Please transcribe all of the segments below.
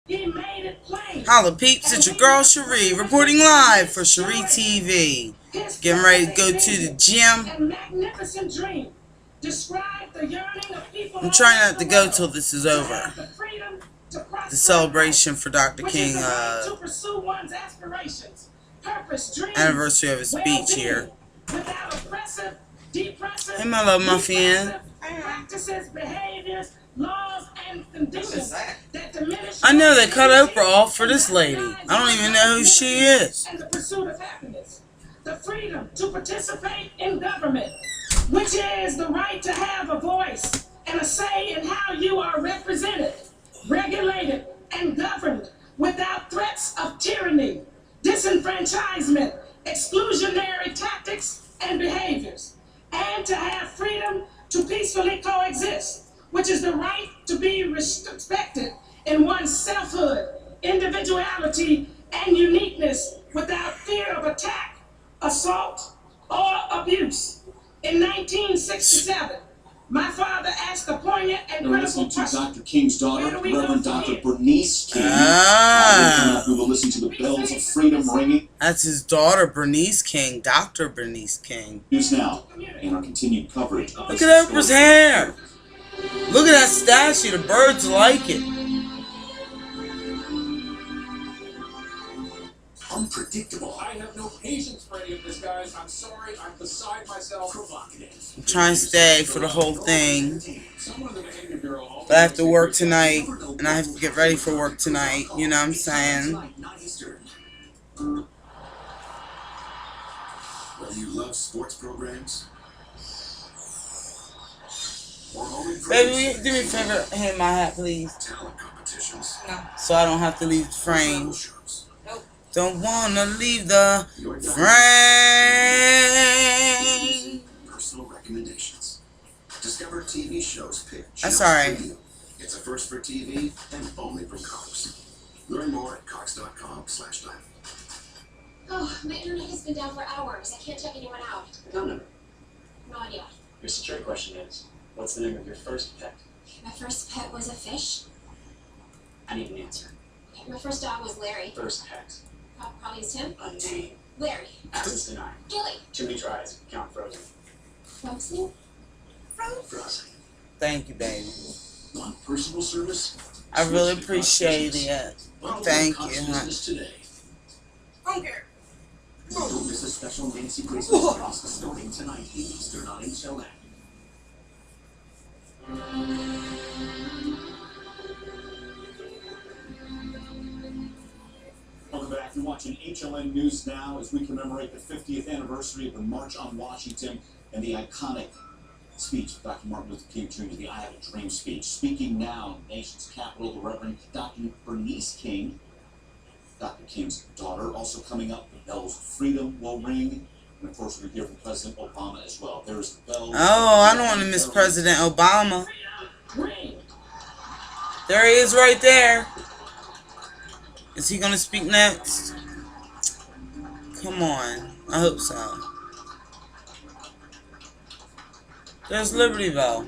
He made it plain. Holla peeps, it's your girl Shree, reporting live for SchreeTV. Getting ready to go to the gym. I'm trying not to go till this is over. The celebration for Dr. King anniversary of his speech here. Hey my love muffin. I know they cut Oprah off for this lady. I don't even know who she is. And the pursuit of happiness, the freedom to participate in government, which is the right to have a voice and a say in how you are represented, regulated, and governed without threats of tyranny, disenfranchisement, exclusionary tactics and behaviors, and to have freedom to peacefully coexist, which is the right to be respected in one's selfhood, individuality, and uniqueness without fear of attack, assault, or abuse. In 1967, my father asked a poignant and critical question. Dr. King's daughter, Reverend Dr. Bernice King. We will listen to the bells of freedom ringing. That's his daughter, Bernice King, Dr. Bernice King. News now, and our continued coverage. Look at Oprah's hair. Look at that statue. The birds like it. Unpredictable. I have no patience for any of this, guys. I'm sorry. I'm beside myself. Provocative. I'm trying to stay for the whole thing. But I have to work tonight, and I have to get ready for work tonight. You know what I'm saying? Whether you love sports programs, baby, will you do me a favor? Hand my hat, please. talent competitions, No. So I don't have to leave the frame. shows, Don't wanna leave the frame. personal recommendations. Discover TV shows picked. That's just alright. for you. It's a first for TV and only from Cox. Learn more at cox.com/diamond. Oh, my internet has been down for hours. I can't check anyone out. Phone number. No idea. Your security question is, what's the name of your first pet? My first pet was a fish. I need an answer. My first dog was Larry. First pet. Probably is Tim. A name. Larry. Access denied. Gilly. Too many tries. Count frozen. Frozen. Frozen. Thank you, baby. Want personal service? I really appreciate it. Thank you, huh? Today. Okay. Don't miss a special Nancy Christmas process starting tonight, 8 Eastern on HLN. Welcome back. You're watching HLN News Now as we commemorate the 50th anniversary of the March on Washington and the iconic speech of Dr. Martin Luther King Jr., the I Have a Dream speech. Speaking now in the nation's capital, the Reverend Dr. Bernice King, Dr. King's daughter. Also coming up, the bells of freedom will ring. And of course, we're going to hear from President Obama as well. There's the bells. Oh, I don't want to miss President Obama. There he is right there. Is he going to speak next? Come on. I hope so. There's Liberty Bell.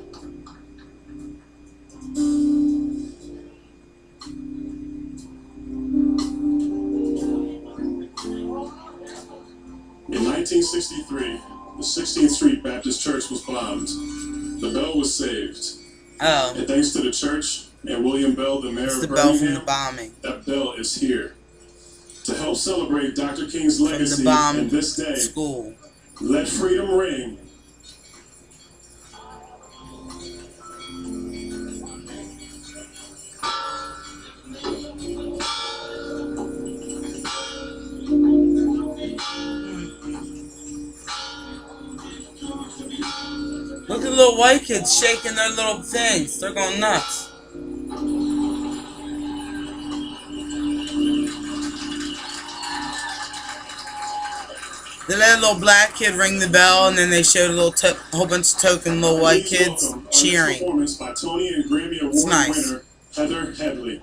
In 1963, the 16th Street Baptist Church was bombed. The bell was saved. Oh. And thanks to the church and William Bell, the mayor It's of the bell from the Birmingham, bombing. that bell is here. To help celebrate Dr. King's From the legacy bombed and this day, school. let freedom ring. Look at the little white kids shaking their little things. They're going nuts. They let a little black kid ring the bell, and then they showed a whole bunch of token little white kids cheering. Performance by Tony and Grammy Award It's nice. winner Heather Headley.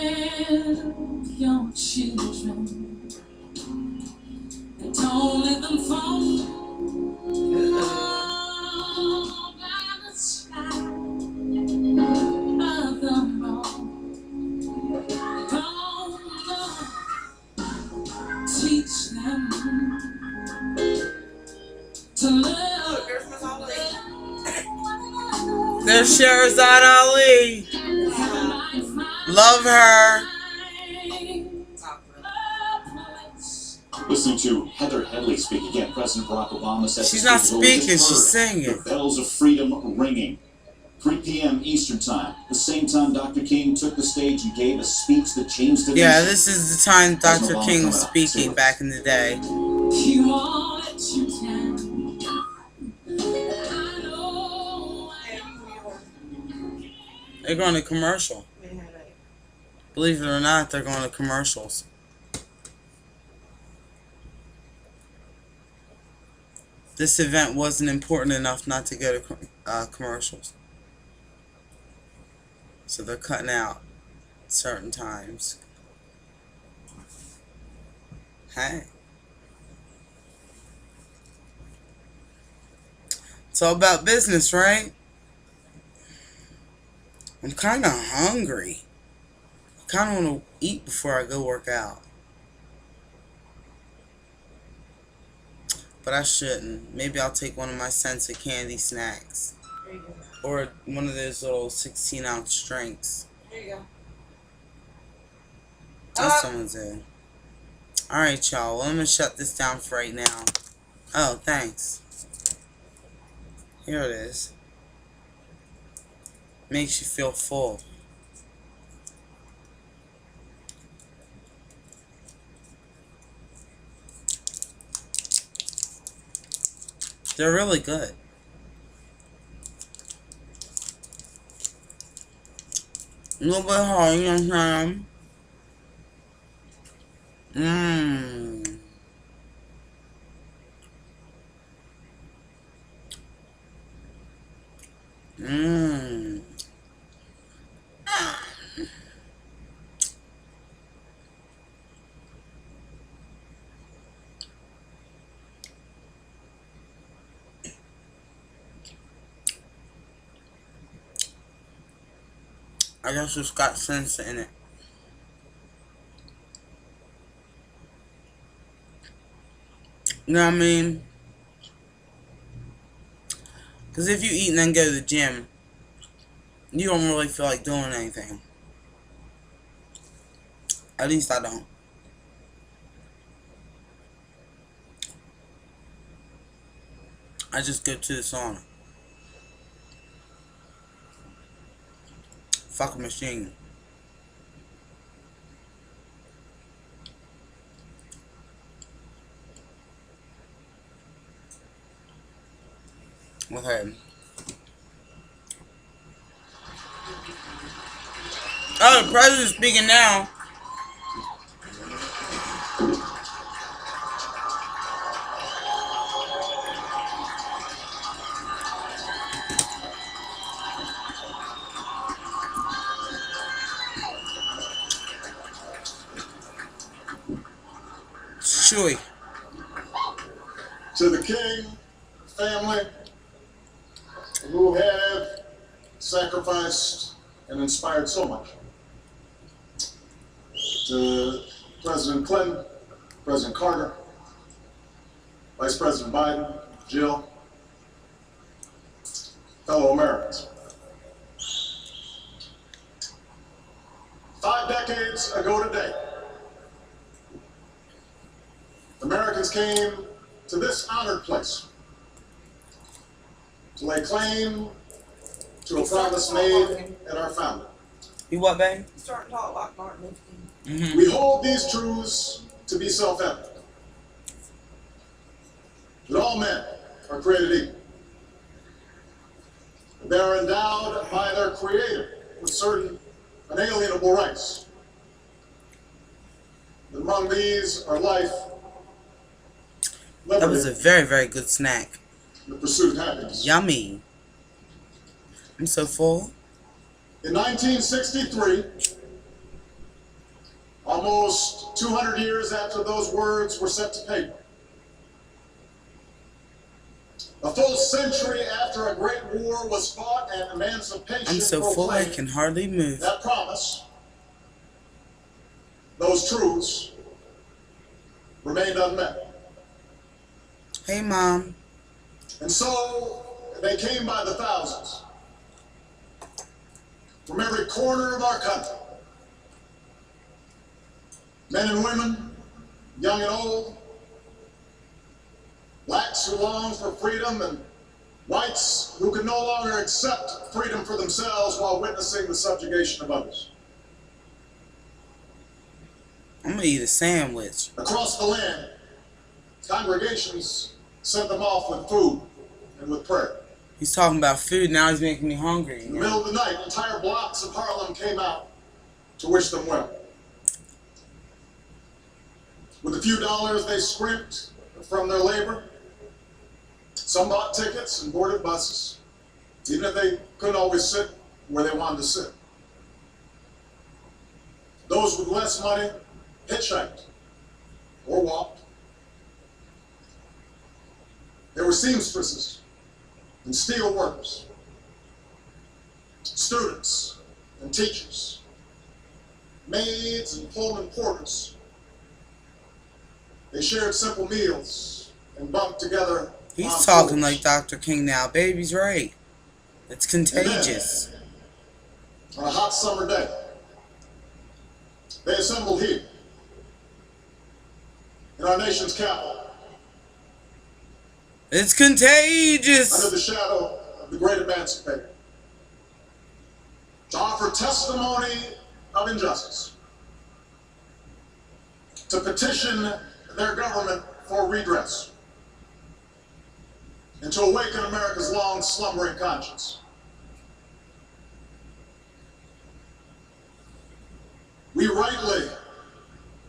Help your children. children. Don't let them fall by the side of the road. Oh, Lord, teach them to love. There's Sherazad Ali. Love her. Listening to Heather Headley speak again, President Barack Obama said She's not speaking, she's singing. The bells of freedom ringing. 3 p.m. Eastern Time, the same time Dr. King took the stage and gave a speech that changed the Yeah, nation. this is the time Dr. King was speaking back in the day. You want it, you can. I know. They're going to commercial. Believe it or not, they're going to commercials. This event wasn't important enough not to go to commercials. So they're cutting out certain times. Hey. It's all about business, right? I'm kind of hungry. I kind of want to eat before I go work out. But I shouldn't. Maybe I'll take one of my Sense of Candy snacks. There you go. Or one of those little 16-ounce drinks. There you go. That's someone's in. Alright, y'all. Well, I'm going to shut this down for right now. Oh, thanks. Here it is. Makes you feel full. They're really good. A little bit hard, you know what I'm saying? I guess it's got sense in it. You know what I mean? Because if you eat and then go to the gym, you don't really feel like doing anything. At least I don't. I just go to the sauna. Fuck a machine. Okay. Oh, the president's speaking now. Shree. To the King family who have sacrificed and inspired so much. To President Clinton, President Carter, Vice President Biden, Jill, fellow Americans. 5 decades ago today, Americans came to this honored place to lay claim to a promise made at our founding. You what, babe? Starting to talk like Martin Luther King. Mm-hmm. We hold these truths to be self-evident. That all men are created equal. They are endowed by their Creator with certain unalienable rights. And among these are life, liberty, That was a very, very good snack. and the pursuit of happiness. Yummy. I'm so full. In 1963, almost 200 years after those words were set to paper. A full century after a great war was fought and emancipation I'm so full I proclaimed, can hardly move. that promise, those truths, remained unmet. Hey, Mom. And so they came by the thousands from every corner of our country. Men and women, young and old, blacks who long for freedom and whites who can no longer accept freedom for themselves while witnessing the subjugation of others. I'm gonna eat a sandwich. Across the land, congregations sent them off with food and with prayer. He's talking about food, now he's making me hungry. In the middle of the night, entire blocks of Harlem came out to wish them well. With a few dollars they scrimped from their labor, some bought tickets and boarded buses, even if they couldn't always sit where they wanted to sit. Those with less money hitchhiked or walked. There were seamstresses and steel workers, students and teachers, maids and Pullman porters. They shared simple meals and bunked together. He's talking like Dr. King now. Baby's right. It's contagious. And then, on a hot summer day, they assembled here in our nation's capital. It's contagious. Under the shadow of the great emancipator, to offer testimony of injustice, to petition their government for redress, and to awaken America's long slumbering conscience. We rightly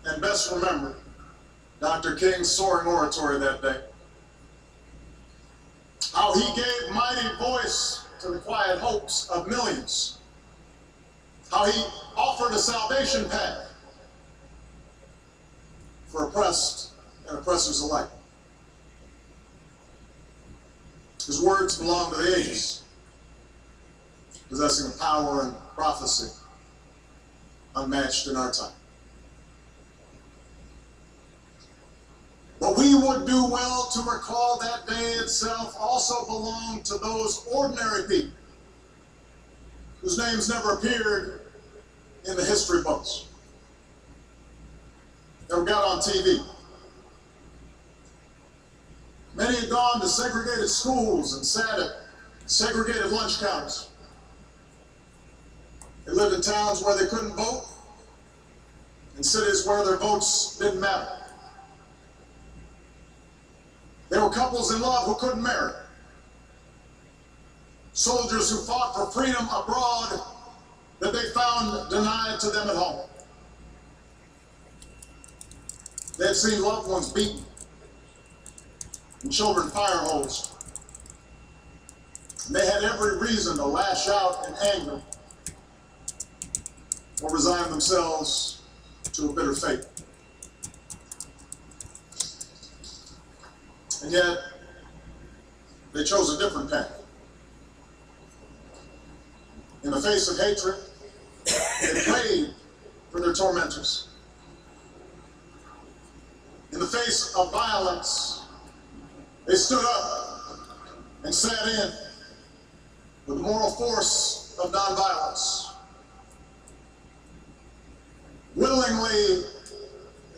and best remember Dr. King's soaring oratory that day. How he gave mighty voice to the quiet hopes of millions. How he offered a salvation path for oppressed and oppressors alike. His words belong to the ages, possessing a power and prophecy unmatched in our time. But we would do well to recall that day itself also belonged to those ordinary people whose names never appeared in the history books, never got on TV. Many had gone to segregated schools and sat at segregated lunch counters. They lived in towns where they couldn't vote, in cities where their votes didn't matter. There were couples in love who couldn't marry. Soldiers who fought for freedom abroad that they found denied to them at home. They had seen loved ones beaten and children fire-hosed. And they had every reason to lash out in anger or resign themselves to a bitter fate. And yet, they chose a different path. In the face of hatred, they prayed for their tormentors. In the face of violence, they stood up and sat in with the moral force of nonviolence. Willingly,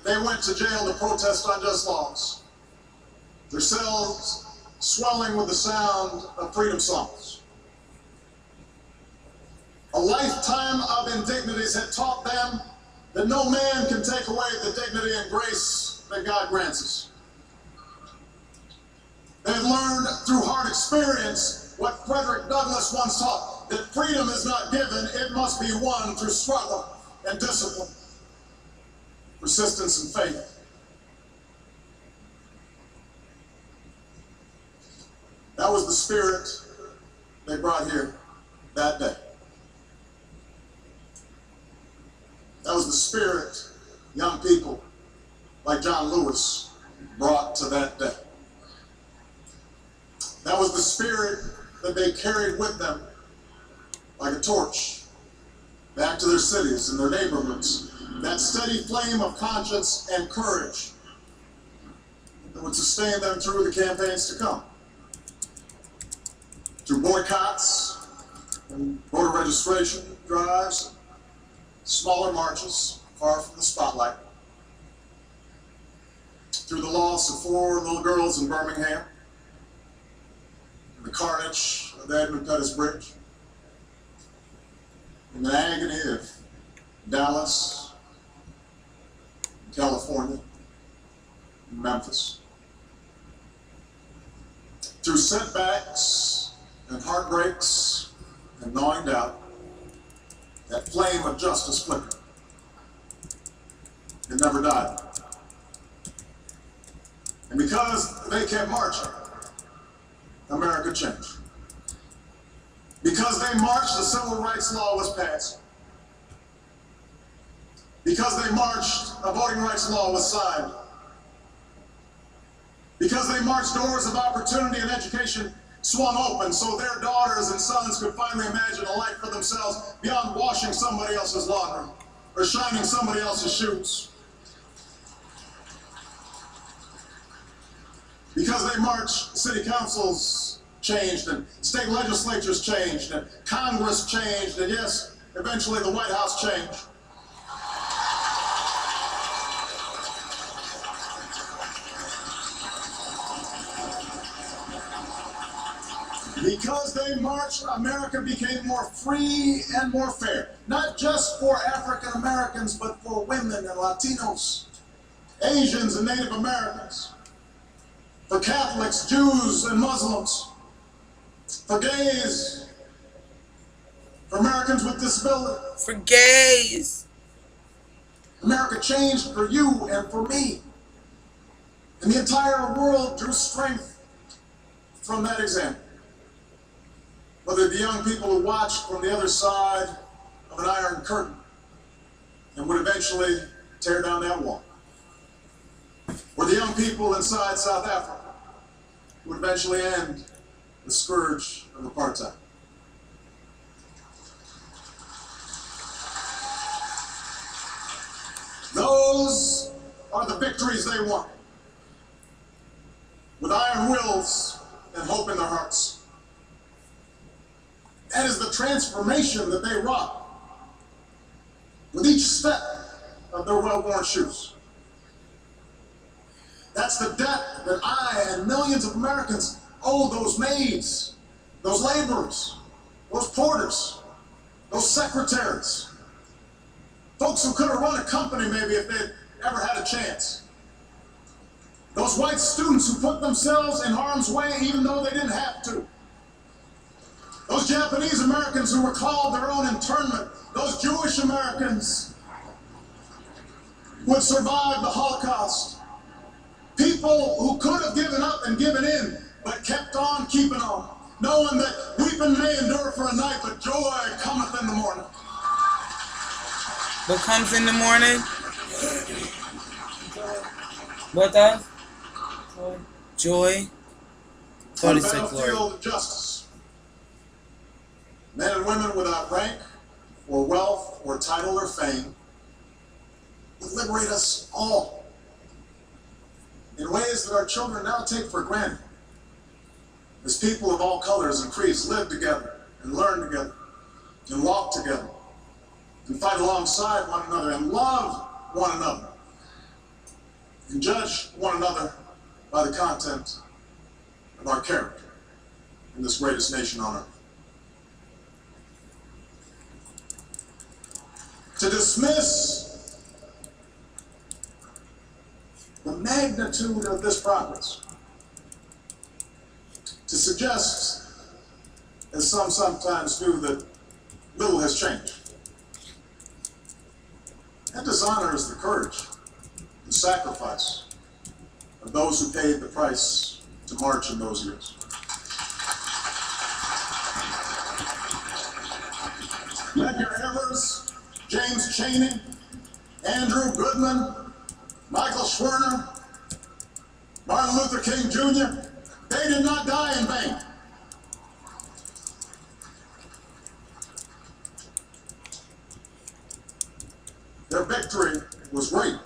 they went to jail to protest unjust laws, their cells swelling with the sound of freedom songs. A lifetime of indignities had taught them that no man can take away the dignity and grace that God grants us. They had learned through hard experience what Frederick Douglass once taught, that freedom is not given, it must be won through struggle and discipline, persistence and faith. That was the spirit they brought here that day. That was the spirit young people like John Lewis brought to that day. That was the spirit that they carried with them like a torch back to their cities and their neighborhoods. That steady flame of conscience and courage that would sustain them through the campaigns to come. Through boycotts and voter registration drives, smaller marches far from the spotlight. Through the loss of 4 little girls in Birmingham, and the carnage of the Edmund Pettus Bridge, and the agony of Dallas, California, and Memphis. Through setbacks and heartbreaks and gnawing doubt, that flame of justice flickered. It never died. And because they kept marching, America changed. Because they marched, the civil rights law was passed. Because they marched, a voting rights law was signed. Because they marched, doors of opportunity and education swung open so their daughters and sons could finally imagine a life for themselves beyond washing somebody else's laundry or shining somebody else's shoes. Because they marched, city councils changed and state legislatures changed and Congress changed and yes, eventually the White House changed. Because they marched, America became more free and more fair. Not just for African Americans, but for women and Latinos, Asians and Native Americans, for Catholics, Jews and Muslims, for gays, for Americans with disabilities. For gays. America changed for you and for me. And the entire world drew strength from that example. Whether the young people who watched from the other side of an iron curtain and would eventually tear down that wall, or the young people inside South Africa who would eventually end the scourge of apartheid. Those are the victories they won, with iron wills and hope in their hearts. That is the transformation that they wrought with each step of their well-worn shoes. That's the debt that I and millions of Americans owe those maids, those laborers, those porters, those secretaries, folks who could have run a company maybe if they'd ever had a chance. Those white students who put themselves in harm's way even though they didn't have to. Those Japanese Americans who were called their own internment. Those Jewish Americans who had survived the Holocaust. People who could have given up and given in, but kept on keeping on, knowing that weeping may endure for a night, but joy cometh in the morning. What comes in the morning? What does? Joy. On the 46 battlefield Lord. of justice, men and women without rank or wealth or title or fame would liberate us all in ways that our children now take for granted. As people of all colors and creeds live together and learn together and walk together and fight alongside one another and love one another and judge one another by the content of our character in this greatest nation on earth. To dismiss the magnitude of this progress, to suggest, as some sometimes do, that little has changed, that dishonors the courage and sacrifice of those who paid the price to march in those years. Medgar Evers, James Chaney, Andrew Goodman, Michael Schwerner, Martin Luther King Jr., they did not die in vain. Their victory was great.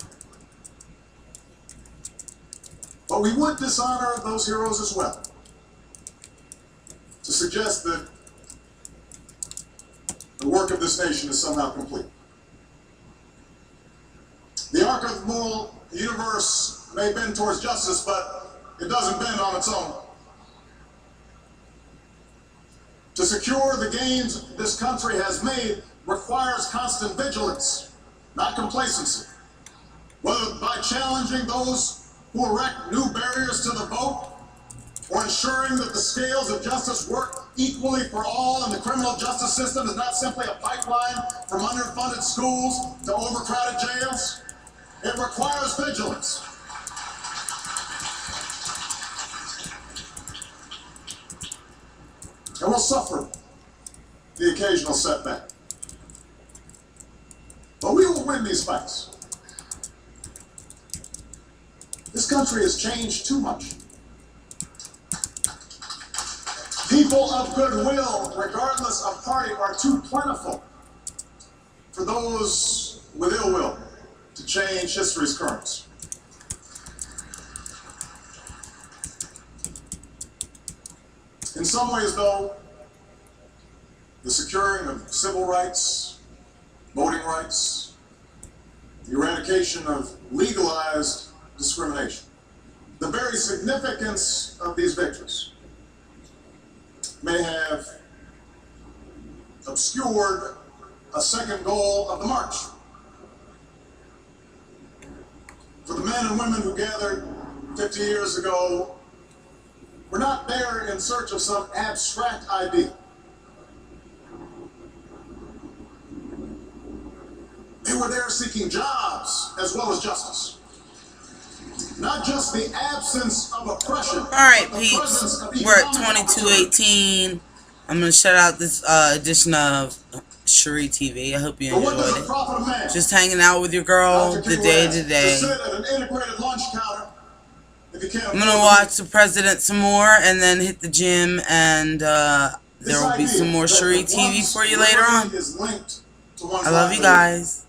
But we would dishonor those heroes as well, to suggest that the work of this nation is somehow complete. The arc of the moral universe may bend towards justice, but it doesn't bend on its own. To secure the gains this country has made requires constant vigilance, not complacency. Whether by challenging those who erect new barriers to the vote, or ensuring that the scales of justice work equally for all and the criminal justice system is not simply a pipeline from underfunded schools to overcrowded jails, it requires vigilance. And we'll suffer the occasional setback. But we will win these fights. This country has changed too much. People of goodwill, regardless of party, are too plentiful for those with ill will to change history's currents. In some ways, though, the securing of civil rights, voting rights, the eradication of legalized discrimination, the very significance of these victories may have obscured a second goal of the march. For the men and women who gathered 50 years ago, we're not there in search of some abstract idea. They were there seeking jobs as well as justice. Not just the absence of oppression. Alright, peeps. We're at 22:18. I'm going to shut out this edition of SchreeTV. I hope you enjoyed it. Just hanging out with your girl the day to day. I'm going to watch the president some more and then hit the gym, and there will be some more SchreeTV for you later on. I love you guys.